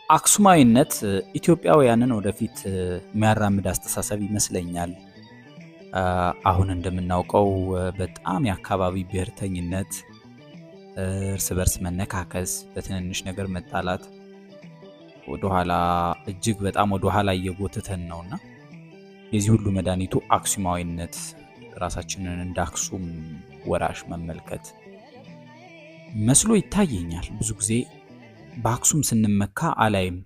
አክሱማዊነት ኢትዮጵያውያንን ወደፊት የሚያራምድ አስተሳሰብ ይመስለኛል። አሁን እንደምናውቀው በጣም የአካባቢ ብሔርተኝነት፣ እርስ በርስ መነካከስ፣ በትንንሽ ነገር መጣላት ወደኋላ እጅግ በጣም ወደኋላ እየጎተተን ነውና የዚህ ሁሉ መድኃኒቱ አክሱማዊነት፣ ራሳችንን እንደ አክሱም ወራሽ መመልከት መስሎ ይታየኛል። ብዙ ጊዜ በአክሱም ስንመካ አላይም።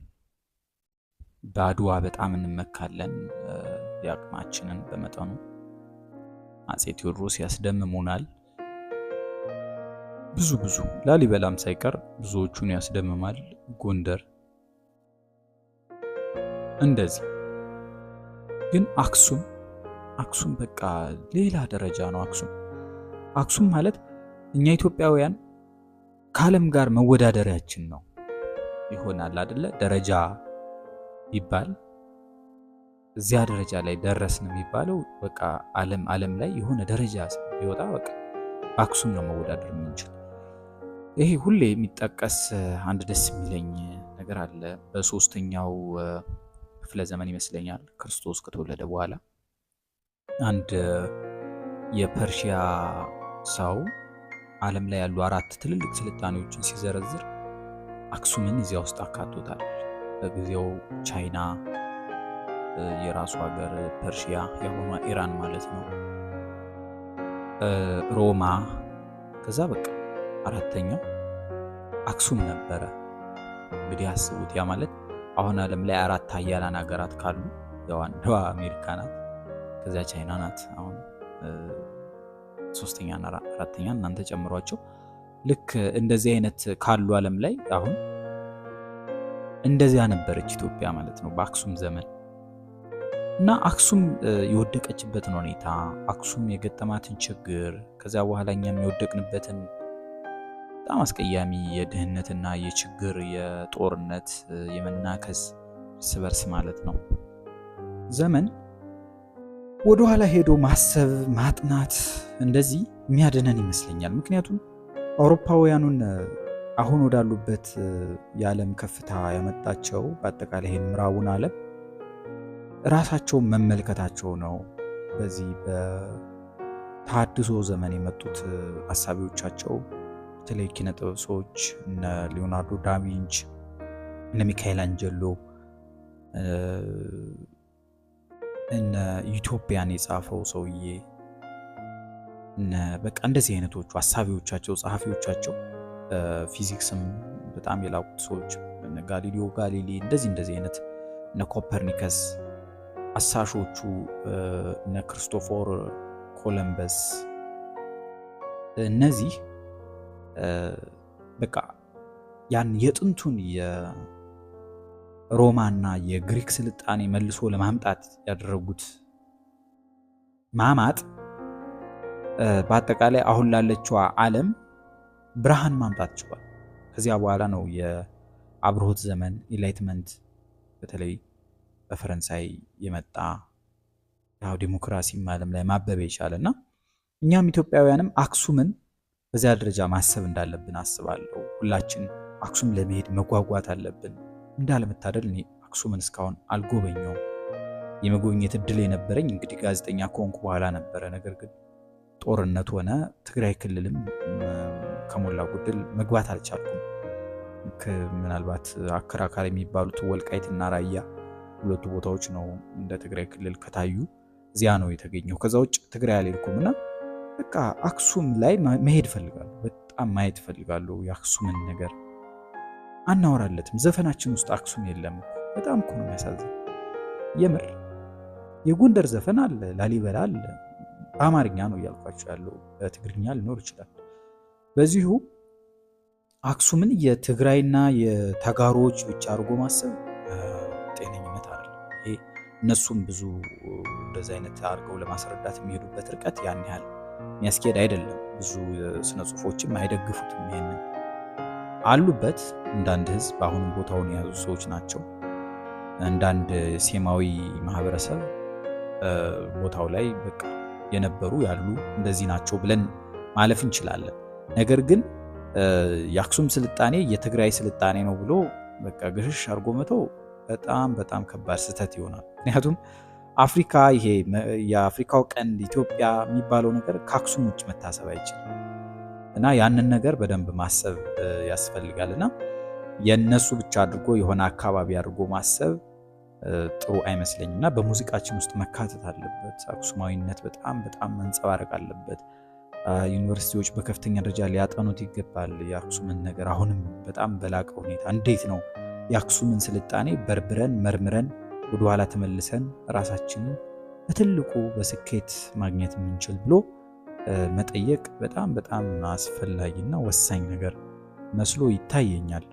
በአድዋ በጣም እንመካለን፣ የአቅማችንን በመጠኑ አፄ ቴዎድሮስ ያስደምሙናል። ብዙ ላሊበላም ሳይቀር ብዙዎቹን ያስደምማል። ጎንደር እንደዚህ። ግን አክሱም በቃ ሌላ ደረጃ ነው። አክሱም ማለት እኛ ኢትዮጵያውያን ከዓለም ጋር መወዳደሪያችን ነው ይሆናል አይደለ? ደረጃ ይባል እዚያ ደረጃ ላይ ደረስን የሚባለው በቃ ዓለም ላይ የሆነ ደረጃ ቢወጣ በቃ አክሱም ነው መወዳደር የምንችል። ይሄ ሁሌ የሚጠቀስ አንድ ደስ የሚለኝ ነገር አለ። በ3ኛው ክፍለ ዘመን ይመስለኛል ክርስቶስ ከተወለደ በኋላ አንድ የፐርሺያ ሰው ዓለም ላይ ያሉ 4 ትልልቅ ስልጣኔዎችን ሲዘረዝር አክሱምን እዚያ ውስጥ አካቶታል። በጊዜው ቻይና የራሱ ሀገር፣ ፐርሺያ የሆኗ ኢራን ማለት ነው፣ ሮማ፣ ከዛ በቃ 4ኛው አክሱም ነበረ። እንግዲህ አስቡት። ያ ማለት አሁን ዓለም ላይ 4 ሀያላን ሀገራት ካሉ ያው አንዷ አሜሪካ ናት፣ ከዚያ ቻይና ናት። አሁን 3ኛ እና 4ኛ እናንተ ጨምሯቸው። ልክ እንደዚህ አይነት ካሉ ዓለም ላይ አሁን እንደዚያ ነበረች ኢትዮጵያ ማለት ነው በአክሱም ዘመን። እና አክሱም የወደቀችበትን ሁኔታ፣ አክሱም የገጠማትን ችግር፣ ከዚያ በኋላ እኛም የወደቅንበትን በጣም አስቀያሚ የድህነትና የችግር፣ የጦርነት፣ የመናከስ እርስ በርስ ማለት ነው ዘመን ወደ ኋላ ሄዶ ማሰብ ማጥናት እንደዚህ የሚያድነን ይመስለኛል። ምክንያቱም አውሮፓውያኑን አሁን ወዳሉበት የዓለም ከፍታ ያመጣቸው በአጠቃላይ ይሄን ምዕራቡን ዓለም ራሳቸውን መመልከታቸው ነው። በዚህ በተሐድሶ ዘመን የመጡት አሳቢዎቻቸው በተለይ ኪነ ጥበብ ሰዎች እነ ሊዮናርዶ ዳቪንች፣ እነ ሚካኤል አንጀሎ፣ እነ ኢትዮጵያን የጻፈው ሰውዬ በቃ እንደዚህ አይነቶቹ አሳቢዎቻቸው፣ ጸሐፊዎቻቸው፣ ፊዚክስም በጣም የላቁት ሰዎች እነ ጋሊሊዮ ጋሊሊ እንደዚህ አይነት እነ ኮፐርኒከስ፣ አሳሾቹ እነ ክርስቶፎር ኮለምበስ፣ እነዚህ በቃ ያን የጥንቱን የሮማና የግሪክ ስልጣኔ መልሶ ለማምጣት ያደረጉት ማማጥ በአጠቃላይ አሁን ላለችው ዓለም ብርሃን ማምጣት ችሏል። ከዚያ በኋላ ነው የአብርሆት ዘመን ኢንላይትመንት በተለይ በፈረንሳይ የመጣ ያው ዲሞክራሲ ዓለም ላይ ማበብ የቻለና እኛም ኢትዮጵያውያንም አክሱምን በዚያ ደረጃ ማሰብ እንዳለብን አስባለሁ። ሁላችን አክሱም ለመሄድ መጓጓት አለብን። እንዳለመታደል እኔ አክሱምን እስካሁን አልጎበኘውም። የመጎብኘት እድል የነበረኝ እንግዲህ ጋዜጠኛ ከሆንኩ በኋላ ነበረ። ነገር ግን ጦርነት ሆነ፣ ትግራይ ክልልም ከሞላ ጎደል መግባት አልቻልኩም። ምናልባት አከራካሪ የሚባሉት ወልቃይትና ራያ 2 ቦታዎች ነው እንደ ትግራይ ክልል ከታዩ እዚያ ነው የተገኘው። ከዛ ውጭ ትግራይ አልሄድኩምና በቃ አክሱም ላይ መሄድ ፈልጋለሁ። በጣም ማየት ፈልጋለሁ። የአክሱምን ነገር አናወራለትም። ዘፈናችን ውስጥ አክሱም የለም። በጣም እኮ ነው የሚያሳዝን። የምር የጎንደር ዘፈን አለ፣ ላሊበላ አለ። በአማርኛ ነው እያልኳቸው ያለው፣ በትግርኛ ሊኖር ይችላል። በዚሁ አክሱምን የትግራይና የተጋሮች ብቻ አድርጎ ማሰብ ጤነኝነት አይደለም። ይሄ እነሱም ብዙ እንደዚህ አይነት አድርገው ለማስረዳት የሚሄዱበት ርቀት ያን ያህል የሚያስኬድ አይደለም። ብዙ ስነ ጽሁፎችም አይደግፉትም። ይሄንን አሉበት እንዳንድ ህዝብ አሁንም ቦታውን የያዙ ሰዎች ናቸው። እንዳንድ ሴማዊ ማህበረሰብ ቦታው ላይ በቃ የነበሩ ያሉ እንደዚህ ናቸው ብለን ማለፍ እንችላለን። ነገር ግን የአክሱም ስልጣኔ የትግራይ ስልጣኔ ነው ብሎ በቃ ግሽሽ አድርጎ መተው በጣም በጣም ከባድ ስህተት ይሆናል። ምክንያቱም አፍሪካ ይሄ የአፍሪካው ቀንድ ኢትዮጵያ የሚባለው ነገር ከአክሱም ውጭ መታሰብ አይችልም እና ያንን ነገር በደንብ ማሰብ ያስፈልጋል እና የነሱ ብቻ አድርጎ የሆነ አካባቢ አድርጎ ማሰብ ጥሩ አይመስለኝም እና በሙዚቃችን ውስጥ መካተት አለበት። አክሱማዊነት በጣም በጣም መንጸባረቅ አለበት። ዩኒቨርሲቲዎች በከፍተኛ ደረጃ ሊያጠኑት ይገባል የአክሱምን ነገር። አሁንም በጣም በላቀ ሁኔታ እንዴት ነው የአክሱምን ስልጣኔ በርብረን መርምረን ወደኋላ ተመልሰን ራሳችንን በትልቁ በስኬት ማግኘት የምንችል ብሎ መጠየቅ በጣም በጣም አስፈላጊና ወሳኝ ነገር መስሎ ይታየኛል።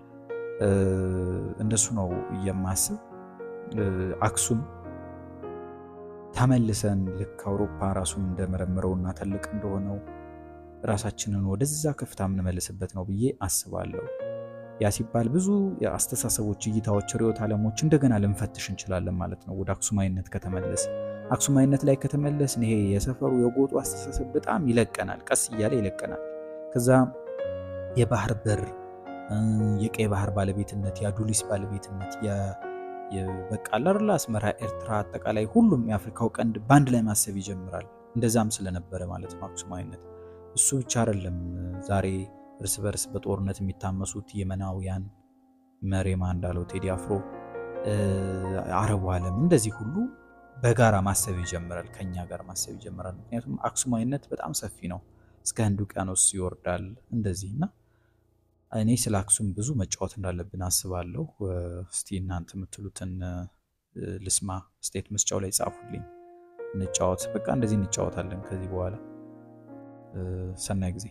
እንደሱ ነው የማስብ። አክሱም ተመልሰን ልክ አውሮፓ ራሱን እንደመረመረውና ትልቅ እንደሆነው ራሳችንን ወደዛ ከፍታ የምንመልስበት ነው ብዬ አስባለሁ። ያ ሲባል ብዙ የአስተሳሰቦች፣ እይታዎች፣ ርዕዮተ ዓለሞች እንደገና ልንፈትሽ እንችላለን ማለት ነው። ወደ አክሱማዊነት ከተመለስ አክሱማዊነት ላይ ከተመለስን ይሄ የሰፈሩ የጎጡ አስተሳሰብ በጣም ይለቀናል፣ ቀስ እያለ ይለቀናል። ከዛ የባህር በር፣ የቀይ ባህር ባለቤትነት፣ የአዱሊስ ባለቤትነት፣ በቃ አላርላ አስመራ፣ ኤርትራ፣ አጠቃላይ ሁሉም የአፍሪካው ቀንድ ባንድ ላይ ማሰብ ይጀምራል። እንደዛም ስለነበረ ማለት ነው አክሱማዊነት። እሱ ብቻ አይደለም ዛሬ እርስ በርስ በጦርነት የሚታመሱት የመናውያን መሬማ እንዳለው ቴዲ አፍሮ፣ አረቡ ዓለም እንደዚህ ሁሉ በጋራ ማሰብ ይጀምራል፣ ከኛ ጋር ማሰብ ይጀምራል። ምክንያቱም አክሱማዊነት በጣም ሰፊ ነው፣ እስከ ህንድ ውቅያኖስ ይወርዳል እንደዚህና እኔ ስለ አክሱም ብዙ መጫወት እንዳለብን አስባለሁ። እስቲ እናንተ የምትሉትን ልስማ፣ ስቴት መስጫው ላይ ጻፉልኝ፣ እንጫወት። በቃ እንደዚህ እንጫወታለን ከዚህ በኋላ። ሰናይ ጊዜ